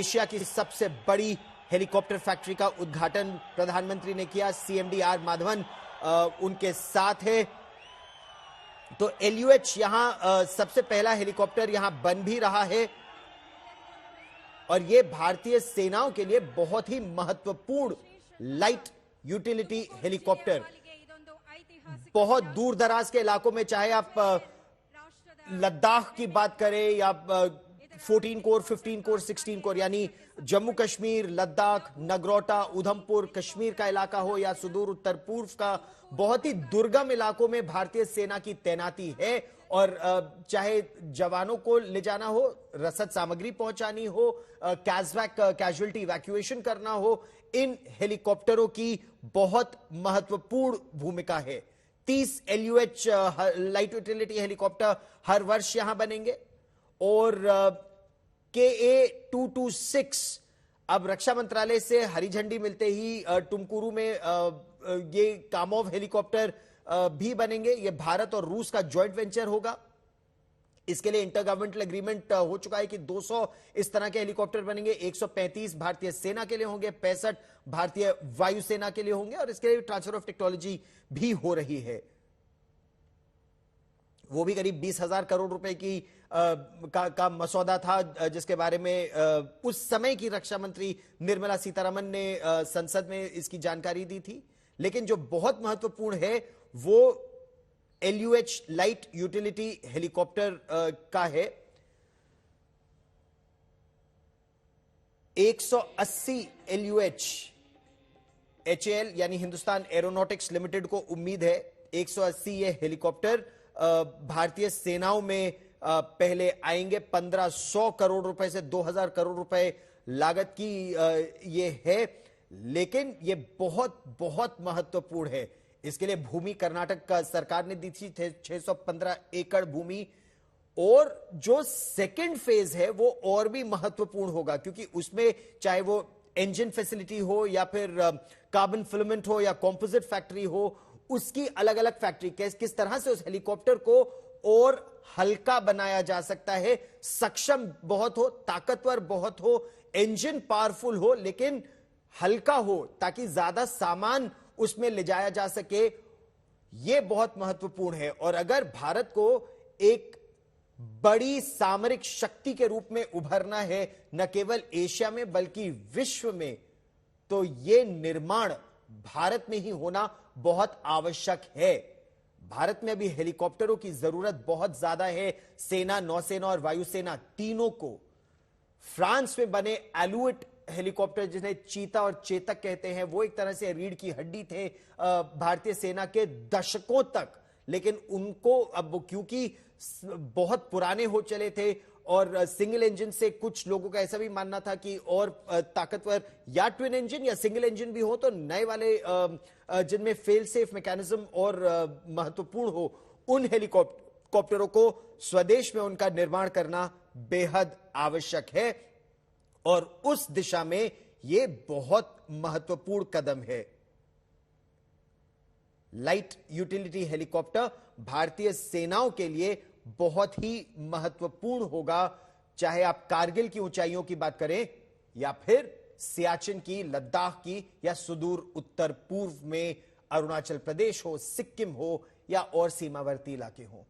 Asia की सबसे बड़ी हेलीकॉप्टर फैक्ट्री का उद्घाटन प्रधानमंत्री ने किया। सीएमडी आर माधवन उनके साथ है। तो एलयूएच यहां सबसे पहला हेलीकॉप्टर यहां बन भी रहा है और यह भारतीय सेनाओं के लिए बहुत ही महत्वपूर्ण लाइट यूटिलिटी हेलीकॉप्टर, बहुत दूर दराज के इलाकों में, चाहे आप लद्दाख की बात करें या 14 कोर, 15 कोर, 16 कोर, यानी जम्मू कश्मीर, लद्दाख, नगरोटा, उधमपुर, कश्मीर का इलाका हो या सुदूर उत्तर पूर्व का बहुत ही दुर्गम इलाकों में भारतीय सेना की तैनाती है। और चाहे जवानों को ले जाना हो, रसद सामग्री पहुंचानी हो, कैजुअल्टी इवैक्यूएशन करना हो, इन हेलीकॉप्टरों की बहुत महत्वपूर्ण भूमिका है। 30 एलयूएच लाइट यूटिलिटी हेलीकॉप्टर हर वर्ष यहां बनेंगे और KA-226 अब रक्षा मंत्रालय से हरी झंडी मिलते ही टुमकुरू में ये कामोव हेलीकॉप्टर भी बनेंगे। ये भारत और रूस का जॉइंट वेंचर होगा। इसके लिए इंटर गवर्नमेंटल एग्रीमेंट हो चुका है कि 200 इस तरह के हेलीकॉप्टर बनेंगे। 135 भारतीय सेना के लिए होंगे, 65 भारतीय वायुसेना के लिए होंगे और इसके लिए ट्रांसफर ऑफ टेक्नोलॉजी भी हो रही है। वो भी करीब 20,000 करोड़ रुपए की का मसौदा था, जिसके बारे में उस समय की रक्षा मंत्री निर्मला सीतारमण ने संसद में इसकी जानकारी दी थी। लेकिन जो बहुत महत्वपूर्ण है वो एलयूएच लाइट यूटिलिटी हेलीकॉप्टर का है। 180 एलयूएच HAL यानी हिंदुस्तान एरोनॉटिक्स लिमिटेड को उम्मीद है 180 ये हेलीकॉप्टर भारतीय सेनाओं में पहले आएंगे। 1500 करोड़ रुपए से 2000 करोड़ रुपए लागत की ये है, लेकिन ये बहुत बहुत महत्वपूर्ण है। इसके लिए भूमि कर्नाटक का सरकार ने दी थी 615 एकड़ भूमि, और जो सेकंड फेज है वो और भी महत्वपूर्ण होगा क्योंकि उसमें चाहे वो इंजन फैसिलिटी हो या फिर कार्बन फिलामेंट हो या कंपोजिट फैक्ट्री हो, उसकी अलग अलग फैक्ट्री किस तरह से उस हेलीकॉप्टर को और हल्का बनाया जा सकता है, सक्षम बहुत हो, ताकतवर बहुत हो, इंजन पावरफुल हो लेकिन हल्का हो ताकि ज्यादा सामान उसमें ले जाया जा सके, यह बहुत महत्वपूर्ण है। और अगर भारत को एक बड़ी सामरिक शक्ति के रूप में उभरना है न केवल एशिया में बल्कि विश्व में, तो यह निर्माण भारत में ही होना बहुत आवश्यक है। भारत में अभी हेलीकॉप्टरों की जरूरत बहुत ज्यादा है, सेना, नौसेना और वायुसेना तीनों को। फ्रांस में बने एलुइट हेलीकॉप्टर, जिन्हें चीता और चेतक कहते हैं, वो एक तरह से रीढ़ की हड्डी थे भारतीय सेना के दशकों तक, लेकिन उनको अब क्योंकि बहुत पुराने हो चले थे और सिंगल इंजन से कुछ लोगों का ऐसा भी मानना था कि और ताकतवर या ट्विन इंजन या सिंगल इंजन भी हो तो नए वाले जिनमें फेल सेफ मैकेनिज्म और महत्वपूर्ण हो, उन हेलीकॉप्टरों को स्वदेश में उनका निर्माण करना बेहद आवश्यक है और उस दिशा में यह बहुत महत्वपूर्ण कदम है। लाइट यूटिलिटी हेलीकॉप्टर भारतीय सेनाओं के लिए बहुत ही महत्वपूर्ण होगा, चाहे आप कारगिल की ऊंचाइयों की बात करें या फिर सियाचिन की, लद्दाख की या सुदूर उत्तर पूर्व में अरुणाचल प्रदेश हो, सिक्किम हो या और सीमावर्ती इलाके हो।